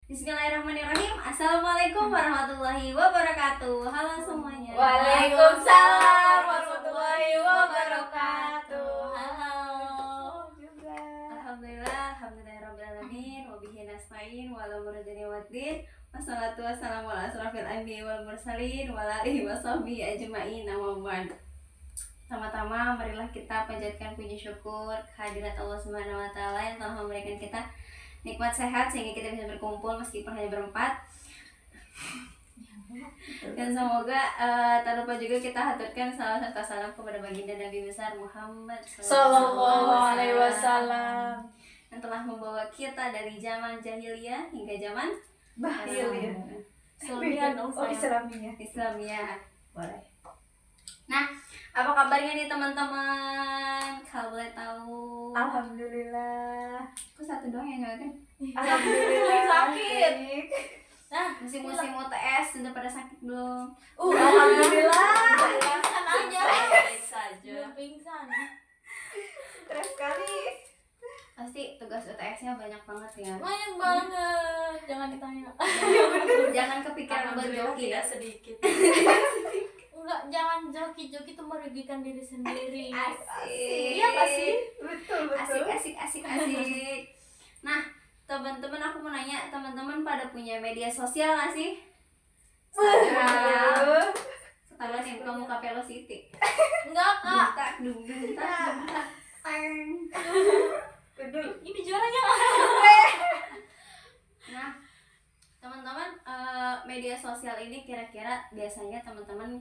Bismillahirrahmanirrahim. Assalamualaikum warahmatullahi wabarakatuh. Halo semuanya. Waalaikumsalam warahmatullahi wabarakatuh. Halo. Juga. Alhamdulillahirabbil wabihi nasta'in wa ala umuri waddin. Wassalatu wassalamu ala asrofil anbiya'i wal mursalin wa ala alihi washabbihi ajma'in. Amma ba'd. Pertama-tama marilah kita panjatkan puji syukur kehadirat Allah Subhanahu wa taala yang telah memberikan kita nikmat sehat sehingga kita bisa berkumpul meskipun hanya berempat. Dan semoga tak lupa juga kita haturkan salam serta salam kepada baginda Nabi besar Muhammad Sallallahu alaihi wasallam yang telah membawa kita dari zaman jahiliyah hingga zaman Islamiyah dong. Oh, Islamiyah. Boleh. Nah, apa kabarnya nih teman-teman? Kalau boleh tahu. Alhamdulillah. Kok satu doang yang nggak kan? Alhamdulillah. Sakit. Nah, musim-musim UTS sudah pada sakit belum? Alhamdulillah. Pingsan. Stres sekali. Pasti tugas UTS-nya banyak banget ya. Banyak banget. Jangan ditanya. Jangan kepikiran buat joki ya. Sedikit. Enggak, jangan joki-joki itu merugikan diri sendiri. Asik. Iya nggak sih? Betul. Asik. Nah, teman-teman aku mau nanya, teman-teman pada punya media sosial nggak sih? Ketahuan yang kamu Velocity. Enggak, Kak. Tak dung. Ini juaranya. Nah, teman-teman, media sosial ini kira-kira biasanya teman-teman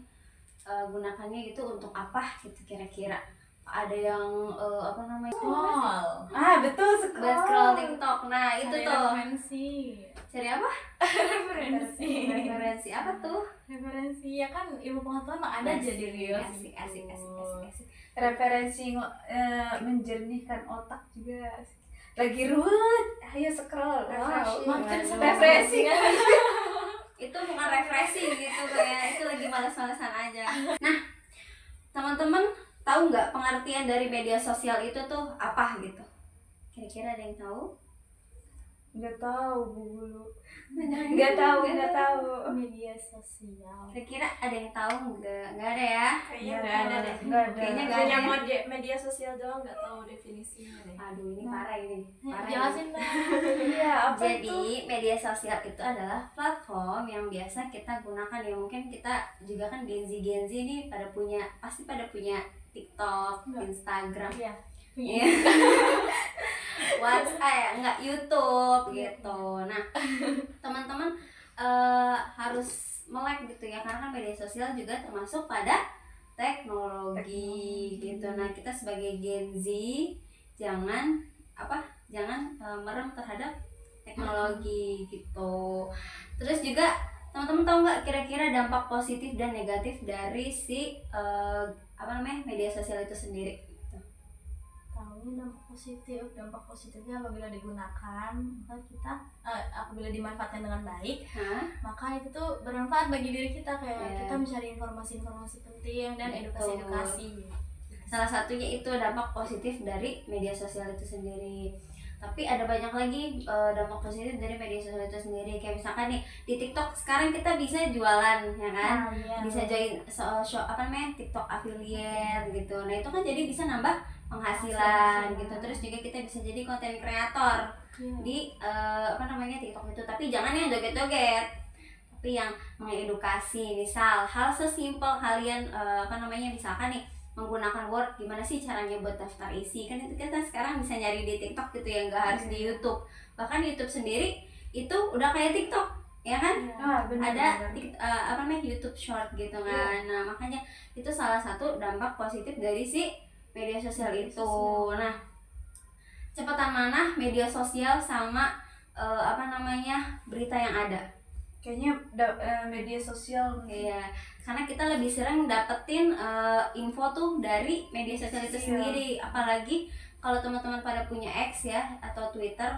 gunakannya gitu untuk apa gitu kira-kira? Ada yang apa namanya? Betul Buat sekali. scroll TikTok. Nah, itu tuh. Referensi. Cari apa? Referensi apa tuh? Referensi ya kan, ilmu pengetahuan mah ada aja di Rios. Asik. Referensi menjernihkan otak juga. Lagi ruwet, ayo scroll. Makin Refreshing. Itu bukan refreshing gitu kayak itu lagi malas-malasan aja. Nah, teman-teman tahu nggak pengertian dari media sosial itu tuh apa gitu? Kira-kira ada yang tahu? Nggak tahu, Bu Guru. Nggak tahu. Media sosial. Kira-kira ada yang tahu nggak? Nggak ada ya? Kayaknya nggak ada deh. Kayaknya nggak ada. Media sosial doang nggak tahu definisinya deh. Aduh, ini parah ini. Parah Jelasin dong. Iya, apa itu? Jadi media sosial itu adalah platform yang biasa kita gunakan ya, mungkin kita juga kan Gen Z nih pasti pada punya TikTok, Instagram, Iya. WhatsApp, YouTube gitu. Nah, teman-teman harus melek gitu ya, karena kan media sosial juga termasuk pada teknologi gitu. Nah, kita sebagai Gen Z jangan merem terhadap teknologi gitu. Terus juga teman-teman tahu nggak kira-kira dampak positif dan negatif dari si media sosial itu sendiri? Tahunya dampak positifnya apabila digunakan, maka kita apabila dimanfaatkan dengan baik, maka itu tuh bermanfaat bagi diri kita, kayak kita mencari informasi-informasi penting dan edukasi. Salah satunya itu dampak positif dari media sosial itu sendiri. Tapi ada banyak lagi dampak positif dari media sosial itu sendiri. Kayak misalkan nih di TikTok sekarang kita bisa jualan ya kan, bisa join TikTok affiliate gitu. Nah itu kan jadi bisa nambah penghasilan gitu. Terus juga kita bisa jadi konten kreator di TikTok itu. Tapi jangan yang joget-joget, tapi yang mengedukasi. Misal hal sesimpel kalian misalkan nih menggunakan Word, gimana sih caranya buat daftar isi, kan itu kita sekarang bisa nyari di TikTok gitu ya, nggak harus di YouTube. Bahkan YouTube sendiri itu udah kayak TikTok ya kan, ada YouTube Short gitu kan. Nah makanya itu salah satu dampak positif dari si media sosial itu. Nah, cepatan mana media sosial sama berita yang ada? Kayaknya media sosial. Iya, karena kita lebih sering dapetin info tuh dari media sosial itu sendiri. Apalagi kalau teman-teman pada punya X ya atau Twitter,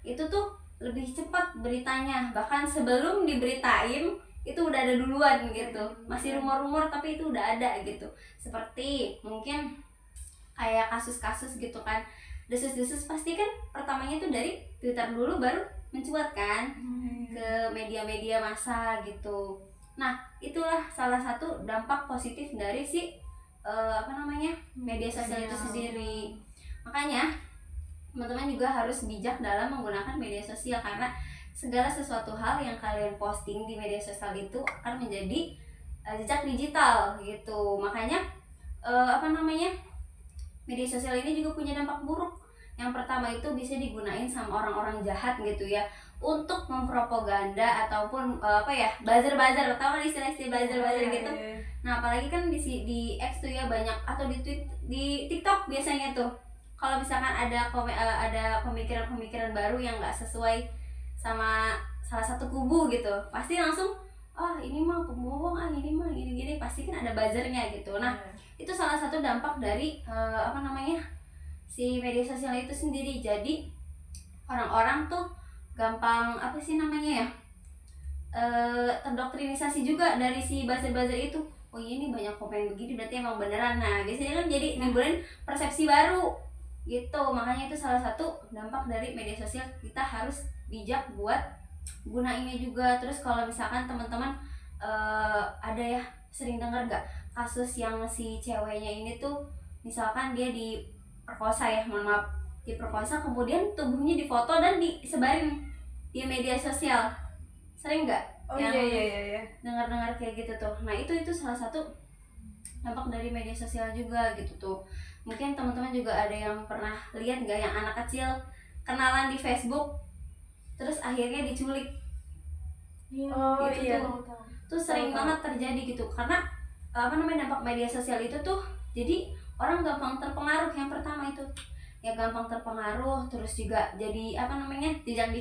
itu tuh lebih cepat beritanya. Bahkan sebelum diberitain itu udah ada duluan gitu. Masih rumor-rumor tapi itu udah ada gitu. Seperti mungkin kayak kasus-kasus gitu kan, desus-desus pasti kan pertamanya tuh dari Twitter dulu, baru mencuat kan ke media-media massa gitu. Nah, itulah salah satu dampak positif dari si media sosial itu sendiri. Makanya teman-teman juga harus bijak dalam menggunakan media sosial, karena segala sesuatu hal yang kalian posting di media sosial itu akan menjadi jejak digital gitu. Makanya media sosial ini juga punya dampak buruk. Yang pertama itu bisa digunain sama orang-orang jahat gitu ya, untuk mempropaganda ataupun buzzer-buzzer, tahu kan istilah-istilah buzzer-buzzer gitu. Nah, apalagi kan di X tuh ya banyak, atau di TikTok biasanya tuh, kalau misalkan ada pemikiran-pemikiran baru yang nggak sesuai sama salah satu kubu gitu, pasti langsung ini mah pembohong, ini mah gini-gini, pasti kan ada buzzernya gitu. Nah, itu salah satu dampak dari si media sosial itu sendiri. Jadi orang-orang tuh gampang terdoktrinisasi juga dari si buzzer-buzzer itu. Oh ini banyak komen begini berarti emang beneran. Nah, biasanya kan jadi nimbulin persepsi baru gitu. Makanya itu salah satu dampak dari media sosial. Kita harus bijak buat gunainnya juga. Terus kalau misalkan teman-teman ada ya, sering dengar nggak kasus yang si ceweknya ini tuh misalkan dia diperkosa ya, diperkosa, kemudian tubuhnya difoto dan disebarin di media sosial. Sering nggak Iya. dengar-dengar kayak gitu tuh? Nah, itu salah satu dampak dari media sosial juga gitu tuh. Mungkin teman-teman juga ada yang pernah lihat nggak yang anak kecil kenalan di Facebook terus akhirnya diculik. Tuh sering banget terjadi gitu, karena dampak media sosial itu tuh jadi orang gampang terpengaruh. Yang pertama itu ya gampang terpengaruh, terus juga jadi jejak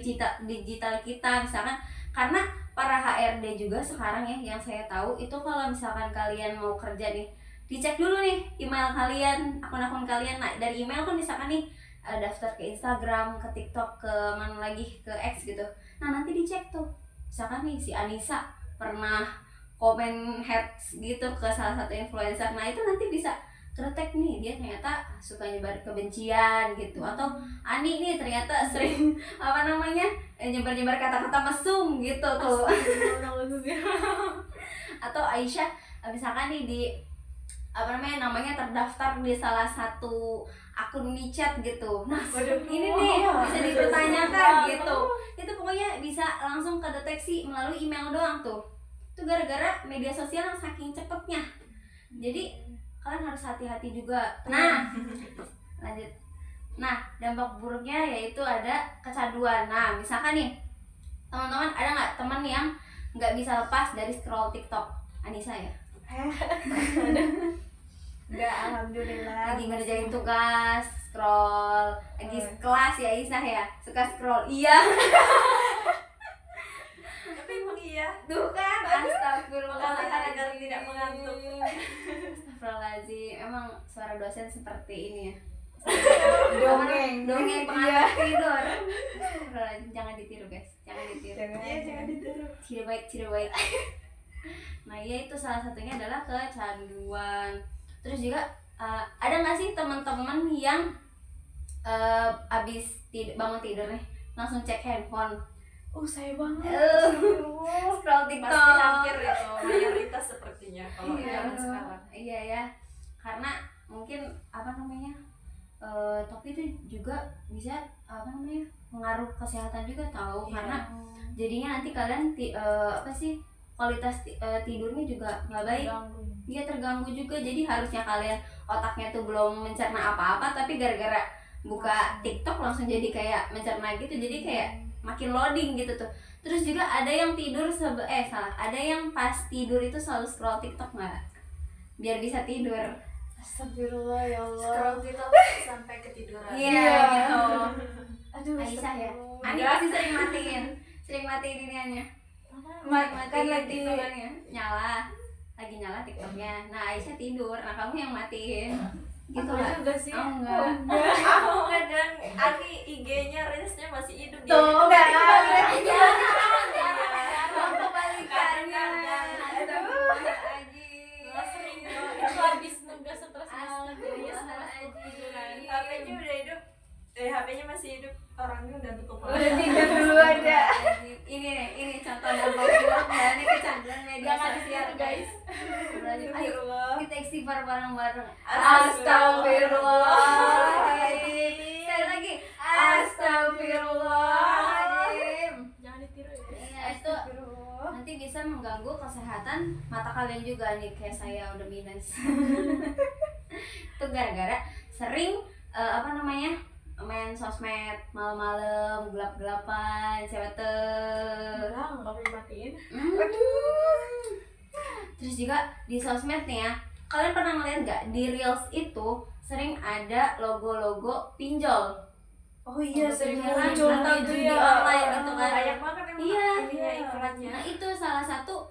digital kita misalkan. Karena para HRD juga sekarang ya, yang saya tahu itu kalau misalkan kalian mau kerja nih, dicek dulu nih email kalian, akun-akun kalian. Nah, dari email kan misalkan nih daftar ke Instagram, ke TikTok, ke mana lagi, ke X gitu. Nah, nanti dicek tuh, misalkan nih si Anissa pernah komen hate gitu ke salah satu influencer. Nah, itu nanti bisa kedetek nih, dia ternyata suka nyebar kebencian gitu. Atau Ani nih ternyata sering nyebar-nyebar kata-kata mesum gitu tuh. Atau Aisyah misalkan nih di namanya terdaftar di salah satu akun micet gitu. Nah, ini nih bisa dipertanyakan gitu. Itu pokoknya bisa langsung kedeteksi melalui email doang tuh. Itu gara-gara media sosial yang saking cepetnya. Jadi kalian harus hati-hati juga. Nah, lanjut. Nah, dampak buruknya yaitu ada kecanduan. Nah, misalkan nih teman-teman, ada nggak teman yang nggak bisa lepas dari scroll TikTok? Anissa ya? Enggak, alhamdulillah. Lagi ngerjain tugas, scroll. Lagi kelas ya Isah ya? Suka scroll. Iya. Tapi emang iya. Tuh kan, astagfirullahaladzim. Agar tidak mengantuk. Astagfirullahaladzim. Emang suara dosen seperti ini ya? Dongeng pengantar tidur. Astagfirullahaladzim, jangan ditiru guys. Jangan ditiru. Jangan ditiru. Tidak baik. Nah, iya, itu salah satunya adalah kecanduan. Terus juga ada nggak sih teman-teman yang abis bangun tidur nih langsung cek handphone? Saya banget. Scroll TikTok. Pasti hampir itu mayoritas sepertinya kalau zaman sekarang. Iya ya, karena mungkin tapi itu juga bisa mengaruh kesehatan juga tahu. Karena jadinya nanti kalian kualitas tidurnya juga nggak baik. Dia terganggu juga. Jadi harusnya kalian otaknya tuh belum mencerna apa-apa, tapi gara-gara buka TikTok langsung jadi kayak mencerna gitu. Jadi kayak makin loading gitu tuh. Terus juga ada yang tidur ada yang pas tidur itu selalu scroll TikTok nggak? Biar bisa tidur. Astagfirullah ya Allah. Scroll gitu sampai ketiduran. Iya gitu. Aduh, Aisyah ya. Ani pasti sering matiin iniannya. Matiin lagi TikToknya. Lagi nyala TikToknya. Nah, Aisyah tidur. Nah, kamu yang matiin. Gitu lah. juga sih. Enggak. Aku kadang Ani IG-nya reelsnya masih hidup. Tuh, enggak. Kebalikannya. Sering itu habis nugas stres Astagfirullahaladzim. HP-nya udah hidup. HP HP-nya masih hidup, orangnya udah tutup. Udah tidur duluan ya. Ini contoh dampak buruk dari kecanduan media sosial guys. Ayo kita istighfar bareng-bareng. Astagfirullahaladzim. Sekali lagi. Astagfirullahaladzim. Jangan ditiru ya. Iya, itu nanti bisa mengganggu kesehatan mata kalian juga nih, kayak saya udah minus. Itu gara-gara sering main sosmed malam-malam, gelap-gelapan, cewek Enggak boleh matiin. Terus juga di sosmed nih ya, kalian pernah ngeliat nggak di reels itu sering ada logo-logo pinjol? Oh iya, sering Pinjol kan, muncul atau gitu judi ya. online gitu kan. Banyak banget emang. Iya. Ininya iklannya. Nah itu salah satu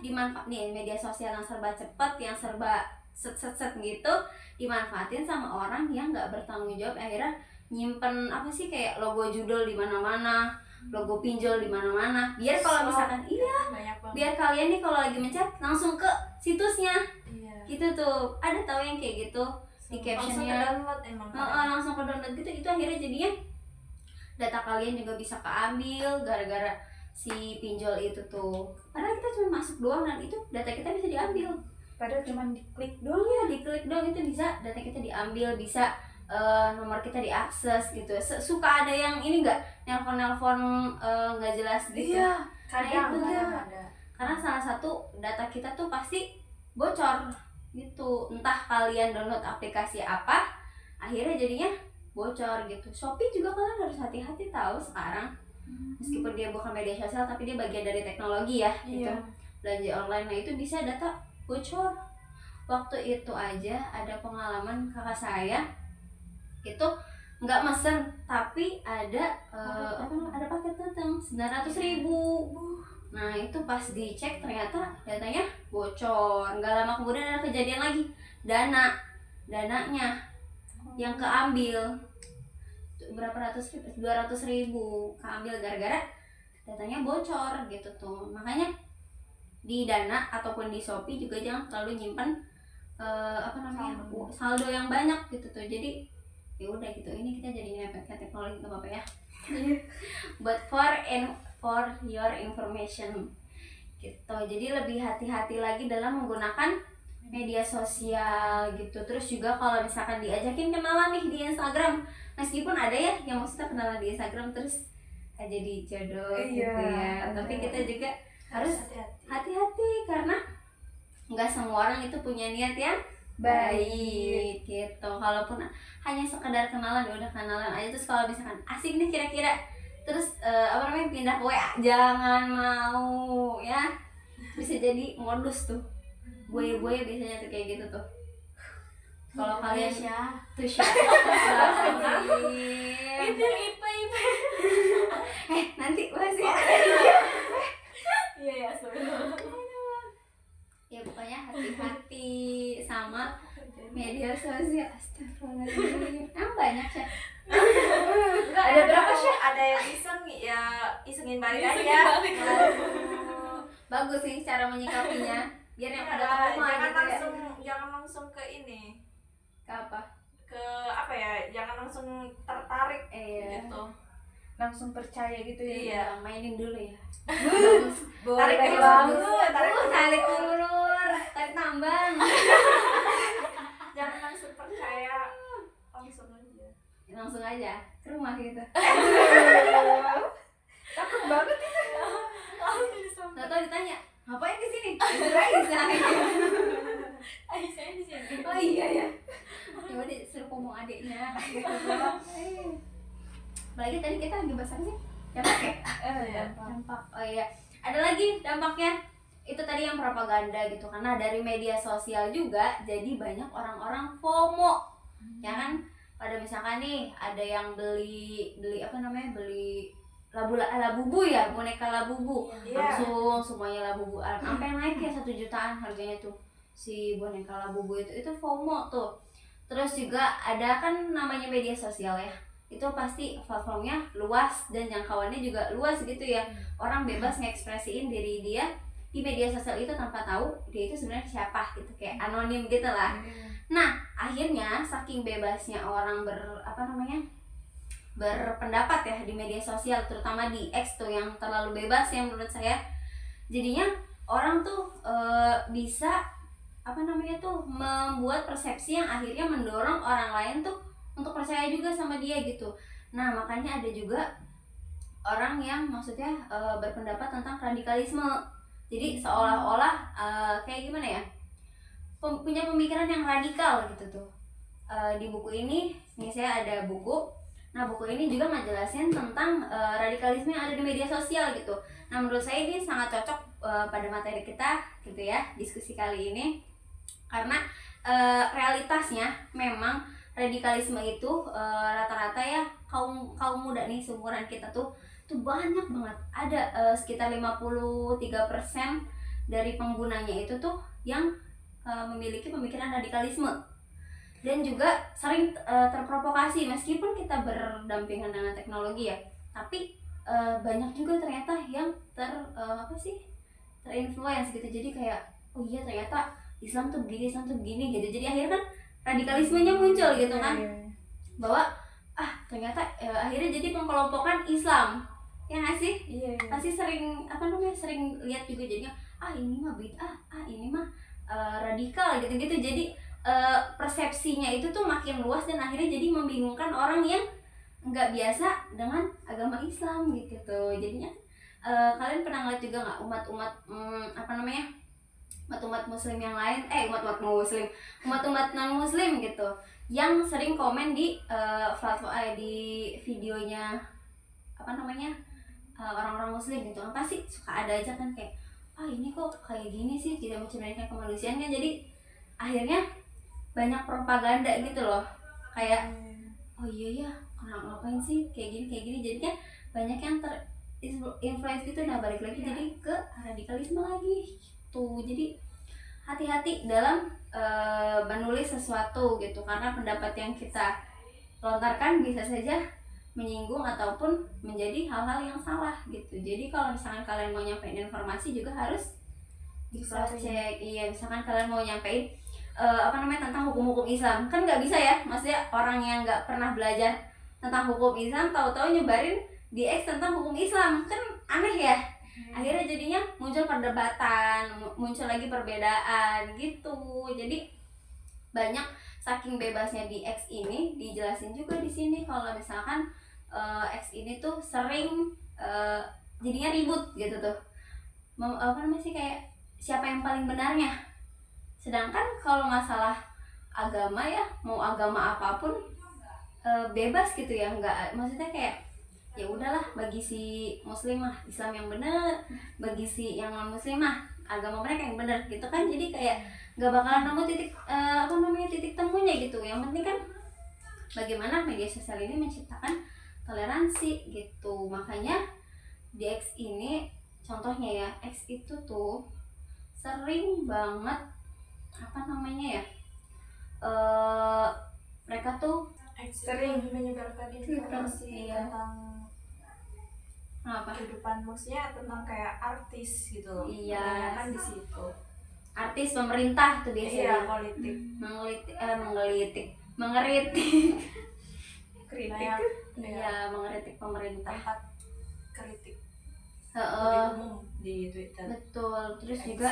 dimanfaat nih, media sosial yang serba cepat, yang serba set gitu, dimanfaatin sama orang yang nggak bertanggung jawab, akhirnya nyimpen kayak logo judul di mana-mana, logo pinjol di mana-mana, biar kalau misalkan Banyak banget. biar kalian nih kalau lagi mencet langsung ke situsnya Iya. gitu tuh. Ada tahu yang kayak gitu di Langsung captionnya, download emang. langsung ke download gitu. Itu akhirnya jadinya data kalian juga bisa keambil gara-gara si pinjol itu tuh. Padahal kita cuma masuk doang dan itu data kita bisa diambil. Padahal cuma diklik doang. Iya, diklik doang itu bisa data kita diambil, bisa nomor kita diakses gitu. Suka ada yang ini nggak, nelpon nggak jelas gitu. Iya, Kadang kadang ada. ada. Karena salah satu data kita tuh pasti bocor gitu. Entah kalian download aplikasi apa, akhirnya jadinya bocor gitu. Shopee juga kalian harus hati-hati tahu sekarang. Meskipun dia bukan media sosial tapi dia bagian dari teknologi ya gitu. Iya. Belanja online, nah itu bisa data bocor. Waktu itu aja ada pengalaman kakak saya itu nggak mesen tapi ada ada paket datang 900.000. Nah itu pas dicek ternyata datanya bocor. Nggak lama kemudian ada kejadian lagi, dananya yang keambil berapa ratus ribu, 200.000 keambil gara-gara datanya bocor gitu tuh. Makanya di Dana ataupun di Shopee juga jangan terlalu nyimpan saldo yang banyak gitu tuh. Jadi ya udah gitu, ini kita jadi nyepetkan teknologi nggak apa-apa ya. But for your information gitu. Jadi lebih hati-hati lagi dalam menggunakan media sosial gitu. Terus juga kalau misalkan diajakin kenalan nih di Instagram, meskipun ada ya yang maksudnya kenalan di Instagram terus jadi jodoh gitu ya, tapi kita juga harus hati-hati karena nggak semua orang itu punya niat yang baik gitu. Kalaupun hanya sekedar kenalan, ya udah kenalan aja. Terus kalau misalkan asik nih kira-kira terus pindah ke WA, jangan mau ya, bisa jadi modus tuh. Buaya-buaya biasanya tuh kayak gitu tuh. Kalau kalian tuh Itu IPA. nanti bahas ya. Iya sebenarnya. Ya pokoknya hati-hati sama media sosial. Astagfirullahaladzim. Banyak sih. Ada berapa sih? Ada yang isengin balik aja. Bagus sih cara menyikapinya. Biar yang pada trauma gitu ya. Jangan langsung ke ini. Ke apa? Ke apa ya? Jangan langsung tertarik gitu. Langsung percaya gitu ya. Iya. Mainin dulu ya. Tarik Boleh dulu, Tarik ulur, tarik tambang. Jangan langsung percaya, langsung aja. Langsung aja ke rumah gitu. Takut banget. Gak tau ditanya, ngapain di sini? Itu Raisa. Saya di sini. Oh iya ya. Ya udah suruh ngomong adiknya. Apalagi tadi kita lagi bahas apa sih? Dampak ya? Dampak. Oh iya. Ada lagi dampaknya. Itu tadi yang propaganda gitu. Karena dari media sosial juga jadi banyak orang-orang FOMO. Ya kan? Pada misalkan nih ada yang beli labubu ya, boneka labubu. Iya. Langsung semuanya labubu. Sampai naik ya 1 jutaan harganya tuh. Si boneka labubu itu FOMO tuh. Terus juga ada kan namanya media sosial ya, itu pasti platformnya luas dan jangkauannya juga luas gitu ya. Orang bebas ngekspresiin diri dia di media sosial itu tanpa tahu dia itu sebenarnya siapa gitu, kayak anonim gitu lah. Nah akhirnya saking bebasnya orang berpendapat ya di media sosial, terutama di X tuh yang terlalu bebas ya menurut saya. Jadinya orang tuh bisa apa namanya tuh membuat persepsi yang akhirnya mendorong orang lain tuh untuk percaya juga sama dia gitu. Nah makanya ada juga orang yang maksudnya berpendapat tentang radikalisme. Jadi seolah-olah kayak gimana ya, punya pemikiran yang radikal gitu tuh. Di buku ini saya ada buku. Nah buku ini juga ngejelasin tentang radikalisme yang ada di media sosial gitu. Nah menurut saya ini sangat cocok pada materi kita gitu ya, diskusi kali ini, karena realitasnya memang radikalisme itu rata-rata ya kaum muda nih seumuran kita tuh banyak banget. Ada sekitar 53% dari penggunanya itu tuh yang memiliki pemikiran radikalisme, dan juga sering terprovokasi meskipun kita berdampingan dengan teknologi ya, tapi banyak juga ternyata yang terinfluence gitu. Jadi kayak oh iya ternyata Islam tuh begini gitu. Jadi akhirnya kan radikalismenya muncul gitu kan, bahwa ternyata akhirnya jadi pengkelompokan Islam ya nggak sih? Pasti sering sering lihat juga jadinya ini mah bid'ah, ini mah radikal gitu. Jadi persepsinya itu tuh makin luas dan akhirnya jadi membingungkan orang yang nggak biasa dengan agama Islam gitu tuh. Jadinya kalian pernah ngeliat juga nggak umat-umat umat-umat muslim yang lain, umat-umat non muslim gitu, yang sering komen di platform di videonya orang-orang muslim gitu. Apa sih suka ada aja kan kayak ini kok kayak gini sih, tidak mencerminkan kemanusiaannya. Jadi akhirnya banyak propaganda gitu loh, kayak oh iya ya ngapain sih kayak gini. Jadinya banyak yang terinfluence gitu. Nah balik lagi jadi ke radikalisme lagi tuh. Jadi hati-hati dalam menulis sesuatu gitu, karena pendapat yang kita lontarkan bisa saja menyinggung ataupun menjadi hal-hal yang salah gitu. Jadi kalau misalkan kalian mau nyampein informasi juga harus di cross check. Iya, misalkan kalian mau nyampein tentang hukum-hukum Islam, kan nggak bisa ya, maksudnya orang yang nggak pernah belajar tentang hukum Islam tahu-tahu nyebarin di X tentang hukum Islam, kan aneh ya. Akhirnya jadinya muncul perdebatan, muncul lagi perbedaan gitu. Jadi banyak, saking bebasnya di X ini dijelasin juga di sini kalau misalkan X ini tuh sering jadinya ribut gitu tuh. Kayak siapa yang paling benarnya. Sedangkan kalau masalah agama ya, mau agama apapun bebas gitu ya, nggak, maksudnya kayak ya udahlah, bagi si muslim mah Islam yang benar, bagi si yang non muslim mah agama mereka yang benar gitu kan. Jadi kayak nggak bakalan nemu titik temunya gitu. Yang penting kan bagaimana media sosial ini menciptakan toleransi gitu. Makanya di X ini contohnya ya, X itu tuh sering banget mereka tuh sering menyebarkan informasi Iya. tentang apa kehidupan, maksudnya tentang kayak artis gitu. Iya. Kan di situ. artis pemerintah tuh Iya, biasanya politik. mengeritik Kritik. iya, mengeritik pemerintah. Tempat kritik Heeh. lebih umum di Twitter. Betul. Terus X. juga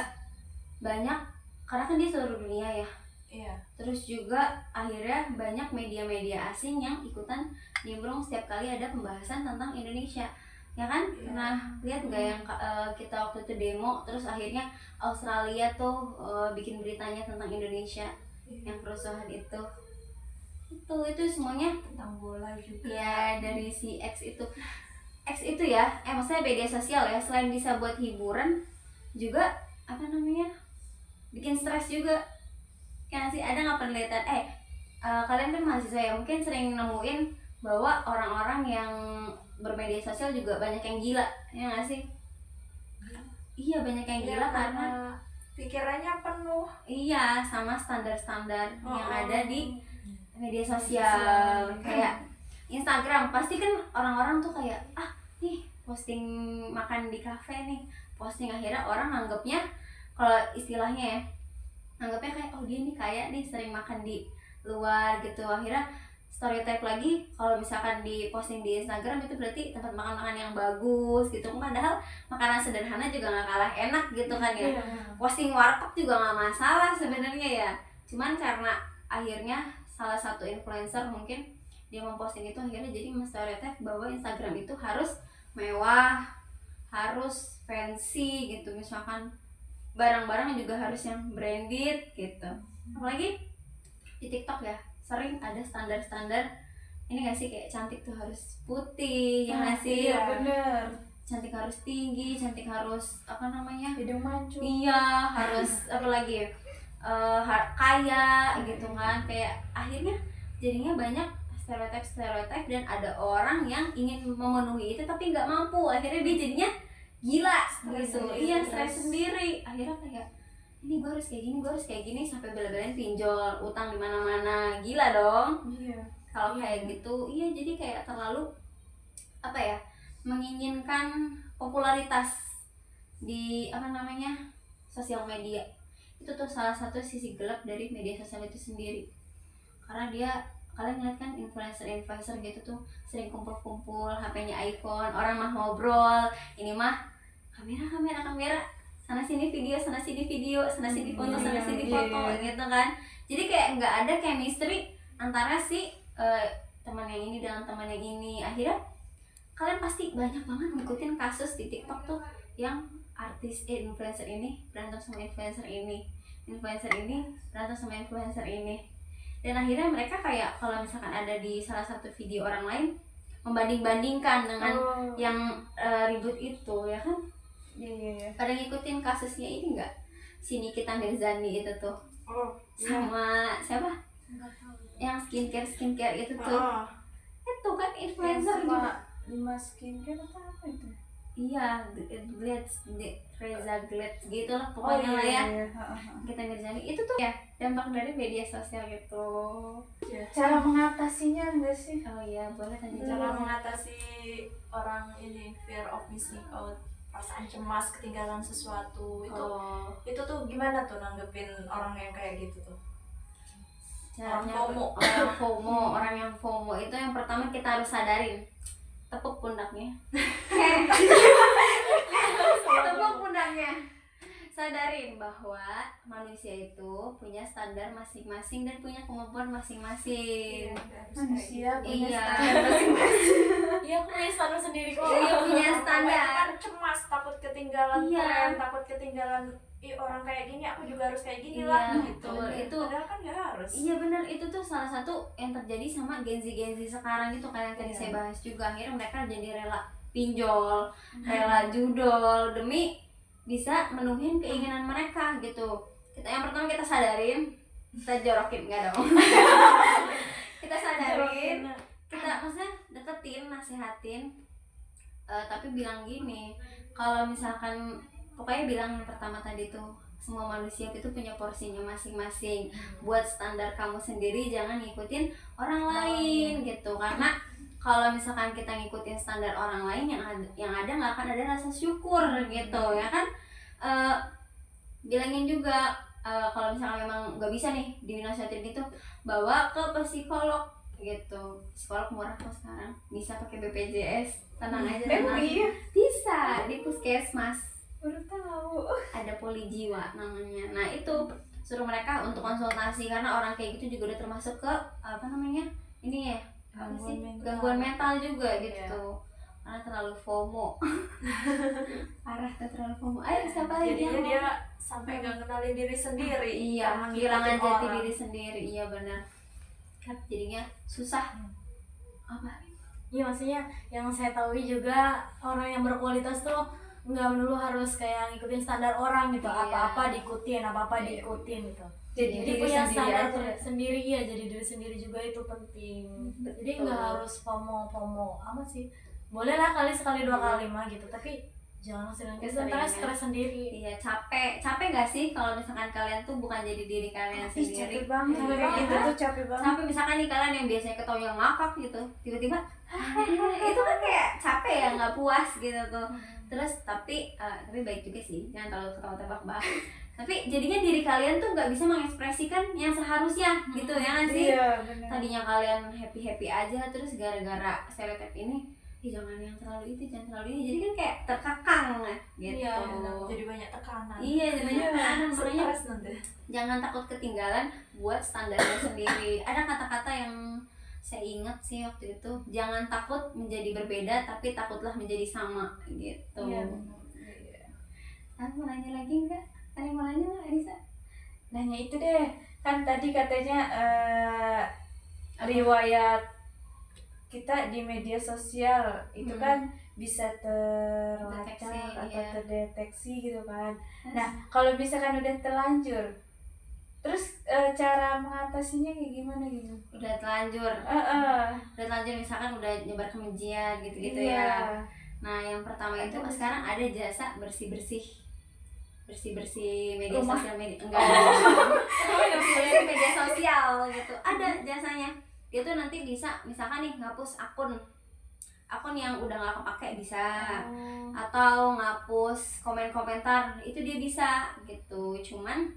banyak, karena kan dia seluruh dunia ya. Iya. Terus juga akhirnya banyak media-media asing yang ikutan nimbrung setiap kali ada pembahasan tentang Indonesia, ya kan? Iya. Nah, lihat nggak yang kita waktu itu demo, terus akhirnya Australia tuh bikin beritanya tentang Indonesia, yang kerusuhan itu semuanya Tentang bola juga. ya dari si X itu ya, maksudnya media sosial ya, selain bisa buat hiburan juga bikin stres juga. Kan sih, ada nggak penelitian kalian kan mahasiswa ya, mungkin sering nemuin bahwa orang-orang yang bermedia sosial juga banyak yang gila, ya nggak sih? Iya, banyak yang gila karena pikirannya penuh. iya sama standar-standar yang ada di media sosial. Sosial. Kayak Instagram, pasti kan orang-orang tuh kayak nih posting makan di kafe nih, posting, akhirnya orang nganggapnya, kalau istilahnya ya, nganggapnya kayak dia nih kayak nih sering makan di luar gitu. Akhirnya stereotype lagi kalau misalkan di posting di Instagram itu berarti tempat makan-makan yang bagus gitu, padahal makanan sederhana juga nggak kalah enak gitu kan ya. Posting warteg juga nggak masalah sebenarnya ya, cuman karena akhirnya salah satu influencer mungkin dia memposting itu akhirnya jadi menstereotip bahwa Instagram itu harus mewah, harus fancy gitu, misalkan barang-barang juga harus yang branded gitu. Apalagi di TikTok ya sering ada standar-standar ini nggak sih, kayak cantik tuh harus putih ya nggak sih? Iya bener. Cantik harus tinggi, cantik harus apa namanya, Hidung mancung. iya harus apa lagi ya, kaya gitu kan. Kayak akhirnya jadinya banyak stereotip dan ada orang yang ingin memenuhi itu tapi nggak mampu, akhirnya dia jadinya gila gitu. Iya, stres sendiri, akhirnya kayak ini gue harus kayak gini sampai bela-belain pinjol, utang di mana-mana, gila dong. Iya. Kalau kayak gitu, iya jadi kayak terlalu apa ya, menginginkan popularitas di apa namanya sosial media. Itu tuh salah satu sisi gelap dari media sosial itu sendiri, karena dia, kalian lihat kan influencer gitu tuh sering kumpul-kumpul, HP-nya iPhone, orang mah ngobrol, ini mah kamera, sana sini video, sana sini foto, sana sini foto gitu kan. Jadi kayak nggak ada chemistry antara si teman yang ini dengan teman yang ini. Akhirnya kalian pasti banyak banget ngikutin kasus di TikTok tuh yang artis influencer ini berantem sama influencer ini berantem sama influencer ini, dan akhirnya mereka kayak kalau misalkan ada di salah satu video orang lain membanding-bandingkan dengan yang ribut itu ya kan. Iya. Pada ngikutin kasusnya ini enggak, si Nikita Mirzani itu tuh sama siapa yang skincare itu tuh, itu kan influencer juga. Lima skincare atau apa itu? Iya, Reza Glitz gitu lah pokoknya lah ya. Nikita Mirzani itu tuh ya dampak dari media sosial gitu. Cara mengatasinya enggak sih? Oh iya, boleh tanya Cara mengatasi orang ini fear of missing out, perasaan cemas ketinggalan sesuatu itu tuh gimana tuh nanggepin orang yang kayak gitu tuh? Orang yang FOMO itu yang pertama kita harus sadarin, tepuk pundaknya. Tepuk pundaknya. Sadarin bahwa manusia itu punya standar masing-masing dan punya kemampuan masing-masing. Manusia punya Iya. standar masing-masing. Iya, aku punya standar sendiri kok. Iya, punya standar. Kan cemas, takut ketinggalan Iya. tren, takut ketinggalan orang kayak gini, aku juga harus kayak gini Iya, lah gitu. betul. Itu padahal kan nggak harus. Iya benar, itu tuh salah satu yang terjadi sama Gen Z sekarang itu kayak yang tadi saya bahas juga. Akhirnya mereka jadi rela pinjol, rela judol demi bisa menuhin keinginan mereka gitu. Yang pertama kita sadarin, kita jorokin enggak dong. Kita sadarin, kita maksudnya deketin, nasihatin, tapi bilang gini, kalau misalkan pokoknya bilang yang pertama tadi tuh, semua manusia itu punya porsinya masing-masing. Buat standar kamu sendiri, jangan ngikutin orang lain gitu. Karena kalau misalkan kita ngikutin standar orang lain, yang ada nggak akan ada rasa syukur gitu ya kan. Bilangin juga kalau misalkan memang nggak bisa nih dinasihatin gitu, bawa ke psikolog gitu. Psikolog murah kok sekarang, bisa pakai BPJS, tenang aja, tenang. Iya. Bisa di puskesmas, Baru tahu. ada Polijiwa namanya. Nah itu suruh mereka untuk konsultasi, karena orang kayak gitu juga udah termasuk ke apa namanya ini ya, apa sih, gangguan mental juga gitu. Karena terlalu FOMO. Parah tuh, terlalu FOMO. Ayo siapa lagi Jadinya yang dia sampai nggak kenalin diri sendiri. Iya, karena kehilangan ngikutin jati orang. diri sendiri. Iya benar. Jadinya susah. Apa? Iya, maksudnya yang saya tahu juga orang yang berkualitas tuh nggak melulu harus kayak ngikutin standar orang gitu. Iya. Apa-apa diikutin, apa-apa diikutin gitu. Jadi Jadi diri punya sendiri standar aja. sendiri, ya jadi diri sendiri juga itu penting. Jadi nggak harus FOMO amat sih. Boleh lah sekali dua kali mah gitu, tapi jangan sering Keseringan. stres sendiri. Iya, capek gak sih kalau misalkan kalian tuh bukan jadi diri kalian Ih, sendiri? capek banget. Capek Kayak gitu banget. tuh capek banget. Sampai misalkan nih kalian yang biasanya ketawa ngakak gitu, tiba-tiba itu kan kayak capek ya, nggak puas gitu tuh. Terus tapi baik juga sih, jangan terlalu ketawa tebak-tebak. Tapi jadinya diri kalian tuh nggak bisa mengekspresikan yang seharusnya gitu ya nggak sih? Iya, benar. Tadinya kalian happy aja, terus gara-gara stereotip ini, jangan yang terlalu itu, jangan terlalu ini, jadi kan kayak terkekang gitu. Iya, jadi banyak tekanan. Iya, jadi banyak tekanan. Makanya Stres nanti. jangan takut ketinggalan, buat standarnya sendiri. Ada kata-kata yang saya ingat sih waktu itu, jangan takut menjadi berbeda, tapi takutlah menjadi sama gitu. Iya. Aku mau nanya lagi enggak? Ada yang mau nanya nggak, Anissa? Nanya itu deh, kan tadi katanya riwayat kita di media sosial itu kan bisa terlacak Deteksi, atau iya. terdeteksi gitu kan. Nah, kalau misalkan udah terlanjur, terus cara mengatasinya kayak gimana gitu? Udah telanjur, misalkan udah nyebar kebencian gitu-gitu Iya. ya. Nah, yang pertama itu sekarang ada jasa bersih-bersih media Rumah. sosial, enggak bersih media sosial gitu, ada jasanya. Dia tuh nanti bisa misalkan nih ngapus akun yang udah nggak kepake bisa, atau ngapus komen-komentar itu dia bisa gitu. Cuman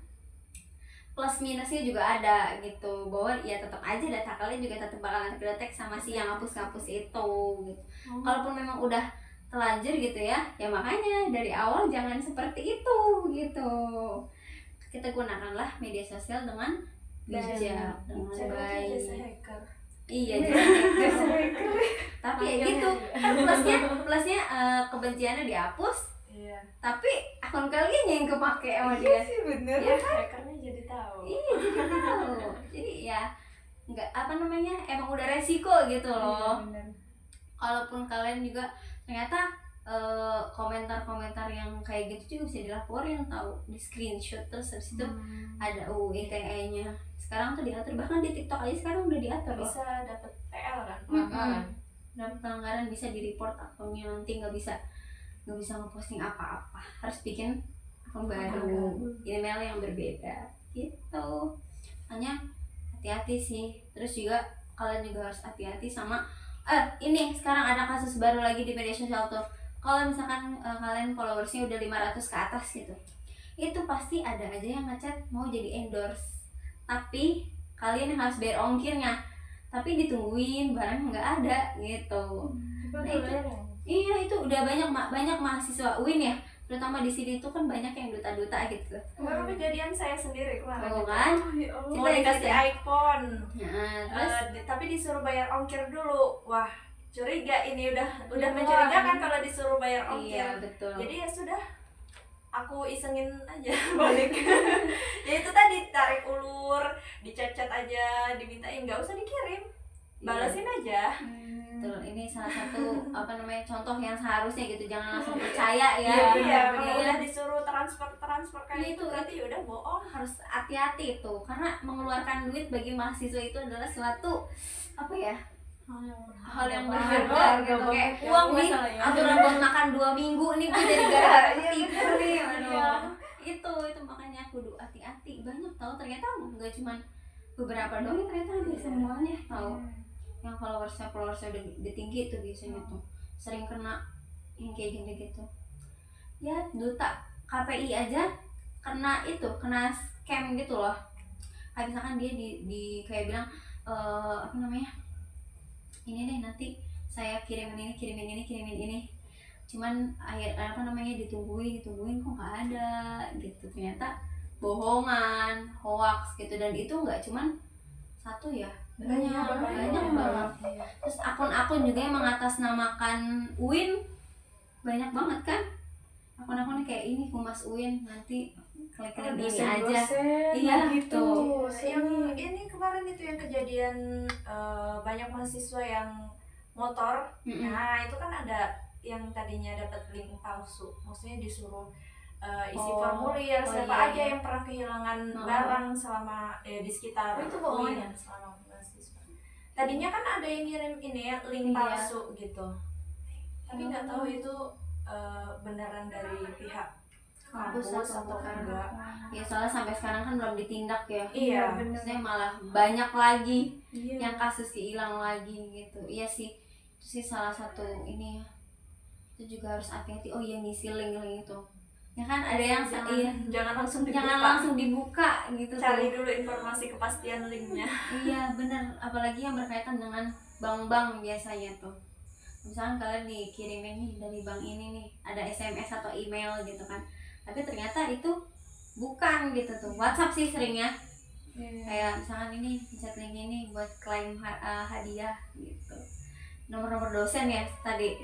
plus minusnya juga ada gitu, bahwa ya tetap aja data kalian juga tetap bakalan terdetek sama si yang ngapus itu gitu. Kalaupun memang udah telanjur gitu ya makanya dari awal jangan seperti itu gitu. Kita gunakanlah media sosial dengan bijak, dengan baik. Jasa hacker. Iya, jasa hacker. Tapi ya gitu, kan plusnya kebenciannya dihapus, Iya. tapi akun kalian yang kepake sama dia. sih bener. Ya kan? Hackernya jadi tahu. Iya, jadi tahu. Jadi ya nggak emang udah resiko gitu loh. Bener. Kalaupun kalian juga ternyata komentar-komentar yang kayak gitu juga bisa dilaporin, tahu, di screenshot, terus habis itu ada UU ITE-nya. Sekarang tuh diatur, bahkan di TikTok aja sekarang udah diatur loh. Bisa dapat TL kan? Dan pelanggaran bisa di-report akunnya, nanti nggak bisa ngeposting apa-apa, harus bikin akun baru, email yang berbeda gitu. Hanya hati-hati sih. Terus juga kalian juga harus hati-hati sama ini sekarang ada kasus baru lagi di media sosial tuh. Kalau misalkan kalian followersnya udah 500 ke atas gitu, itu pasti ada aja yang ngechat mau jadi endorse, tapi kalian yang harus bayar ongkirnya, tapi ditungguin barang nggak ada gitu. Nah, itu udah banyak mahasiswa UIN ya, terutama di sini tuh kan banyak yang duta-duta gitu. Baru kejadian saya sendiri kemarin. Oh kan? Mau dikasih iPhone, Nah, terus tapi disuruh bayar ongkir dulu. Wah, curiga ini udah mencurigakan kalau disuruh bayar ongkir. iya betul. Jadi ya sudah, aku isengin aja balik. Ya itu tadi, tarik ulur, dicat-cat aja, dimintain nggak usah dikirim, balasin aja. Betul, ini salah satu contoh yang seharusnya gitu, jangan langsung percaya ya. Iya, kalau Iya. udah disuruh transfer kayak itu Itu berarti udah bohong. Harus hati-hati itu, karena mengeluarkan duit bagi mahasiswa itu adalah suatu hal yang berharga gitu, kayak uang nih, aturan buat makan 2 minggu nih gue jadi gara-gara ketipu nih. Itu makanya kudu hati-hati. Banyak tahu, ternyata nggak cuma beberapa doang, ternyata ada semuanya tahu. Yang followersnya udah tinggi tuh biasanya tuh sering kena yang kayak gini gitu ya. Duta KPI aja kena scam gitu loh. Kayak misalkan dia di kayak bilang ini deh nanti saya kirimin ini, cuman ditungguin kok nggak ada gitu. Ternyata bohongan, hoax gitu, dan itu nggak cuman satu ya, banyak banget. Terus akun-akun juga yang mengatasnamakan UIN banyak banget kan, akun-akunnya kayak ini humas UIN, nanti klik ini aja. Iya gitu. Yang ini kemarin itu yang kejadian banyak mahasiswa yang motor. Nah itu kan ada yang tadinya dapat link palsu, maksudnya disuruh isi formulir siapa aja yang pernah kehilangan barang selama di sekitar itu bohongan ya? selama mahasiswa. Tadinya kan ada yang ngirim ini ya, link palsu gitu, tapi nggak tahu itu beneran dari pihak kampus atau enggak. Ya soalnya sampai sekarang kan belum ditindak ya. Iya, maksudnya malah banyak lagi yang kasus hilang lagi gitu. Iya sih, itu sih salah satu ini ya. Itu juga harus hati-hati. Oh iya, ngisi link itu ya kan ada yang jangan langsung dibuka. Jangan langsung dibuka gitu. Cari dulu informasi kepastian linknya. Iya benar, apalagi yang berkaitan dengan bank-bank biasanya tuh. Misalkan kalian dikirimin nih dari bank ini nih, ada SMS atau email gitu kan, tapi ternyata itu bukan gitu tuh. WhatsApp sih seringnya, kayak misalkan ini chat link ini buat klaim hadiah gitu. Nomor-nomor dosen ya tadi,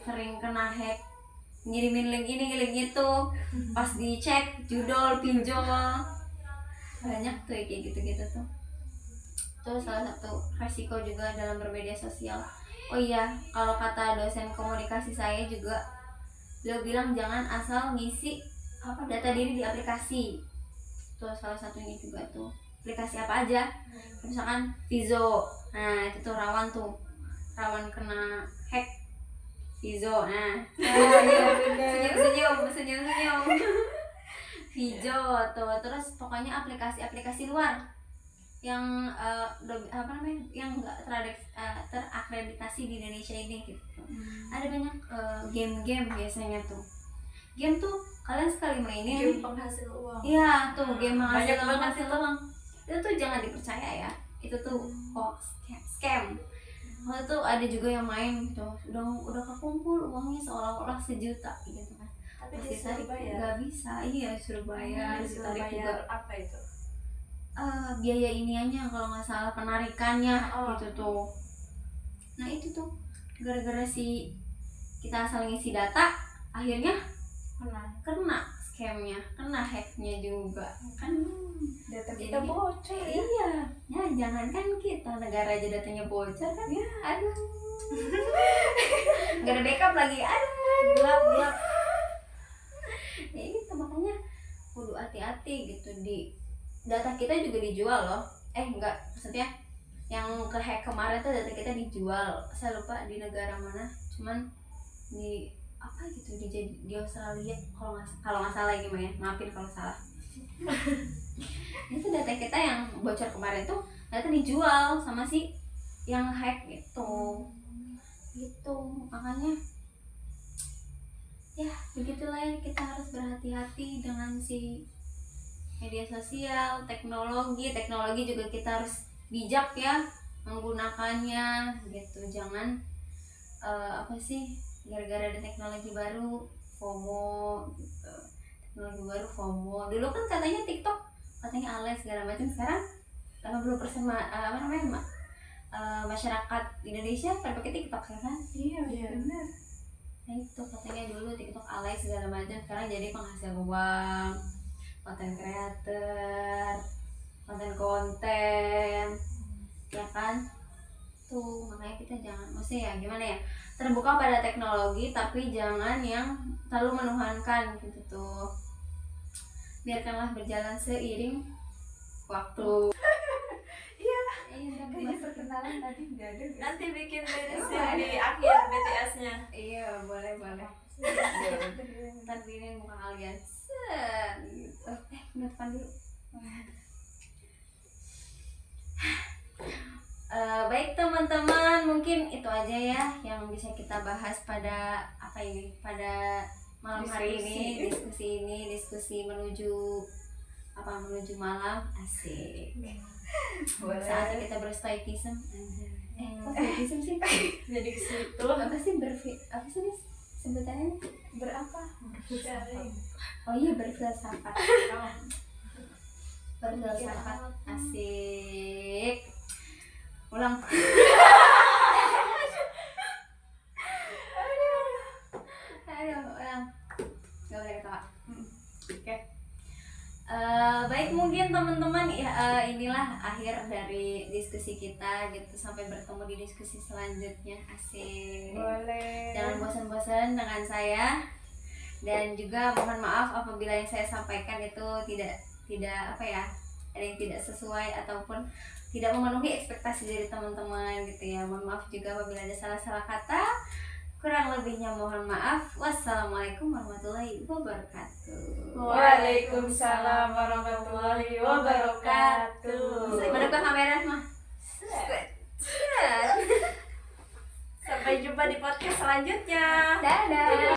sering kena hack, ngirimin link ini link itu, pas dicek judul pinjol, banyak tuh kayak gitu-gitu tuh. Itu salah satu resiko juga dalam bermedia sosial. Oh iya, kalau kata dosen komunikasi saya juga, beliau bilang jangan asal ngisi data diri di aplikasi. Itu salah satunya juga tuh. Aplikasi apa aja? Misalkan Vizo, nah itu tuh rawan kena hack. Vizo, nah senyum. Vizo tuh, terus pokoknya aplikasi luar yang yang nggak terakreditasi di Indonesia ini gitu. Ada banyak game-game biasanya tuh. Game tuh kalian sekali mainin Game penghasil uang. Iya tuh, game Banyak penghasil uang. Itu tuh jangan dipercaya ya. Itu tuh hoax, scam. Waktu itu ada juga yang main gitu, udah kekumpul uangnya seolah-olah 1 juta gitu kan. Tapi Terus ditarik disuruh bayar. nggak bisa, suruh bayar, Disuruh ditarik bayar juga apa itu? biaya iniannya kalau nggak salah, penarikannya Oh. gitu tuh. Nah itu tuh gara-gara kita asal ngisi data, akhirnya kena scamnya, kena hacknya juga kan. Data Jadi, kita bocor ya. Iya, ya jangankan kita, negara aja datanya bocor kan ya. Aduh. Gak ada backup lagi, aduh gelap. Ya gitu, makanya kudu hati-hati gitu. Di data kita juga dijual loh. Enggak, maksudnya yang ke hack kemarin tuh data kita dijual. Saya lupa di negara mana, cuman di apa gitu, di Australia kalau nggak salah ini mah ya, maafin kalau salah. Itu data kita yang bocor kemarin tuh data dijual sama si yang hack gitu. Makanya ya begitulah ya, kita harus berhati-hati dengan si media sosial, teknologi juga kita harus bijak ya menggunakannya gitu. Jangan gara-gara ada teknologi baru FOMO gitu. Teknologi baru FOMO. Dulu kan katanya TikTok katanya alay segala macam, sekarang 80% masyarakat Indonesia pada pakai TikTok ya kan? Iya benar. Nah itu katanya dulu TikTok alay segala macam, sekarang jadi penghasil uang, konten creator, konten ya kan? Tuh makanya kita jangan, maksudnya ya gimana ya, terbuka pada teknologi tapi jangan yang terlalu menuhankan gitu tuh. Biarkanlah berjalan seiring waktu. Iya, Kayaknya perkenalan tadi nggak ada. Nanti bikin di akhir BTS-nya. Iya, boleh. Ntar bikin muka kalian. Gitu. Depan dulu. Baik teman-teman, mungkin itu aja ya yang bisa kita bahas pada malam hari ini, diskusi menuju malam, asik. Saatnya kita berstoicism. Kok stoicism sih? Jadi ke situ. Apa sih sebutannya? Berapa? Oh iya, berfilsafat. Berfilsafat, asik. Ulang. Ulang. Gak boleh ketawa. Oke. Baik, mungkin teman-teman inilah akhir dari diskusi kita gitu. Sampai bertemu di diskusi selanjutnya. Asik. Boleh. Jangan bosan-bosan dengan saya. Dan juga mohon maaf apabila yang saya sampaikan itu tidak ada yang tidak sesuai ataupun tidak memenuhi ekspektasi dari teman-teman gitu ya. Mohon maaf juga apabila ada salah-salah kata. Kurang lebihnya mohon maaf. Wassalamualaikum warahmatullahi wabarakatuh. Waalaikumsalam warahmatullahi wabarakatuh. Mana ke kamera mah? Sampai jumpa di podcast selanjutnya. Dadah.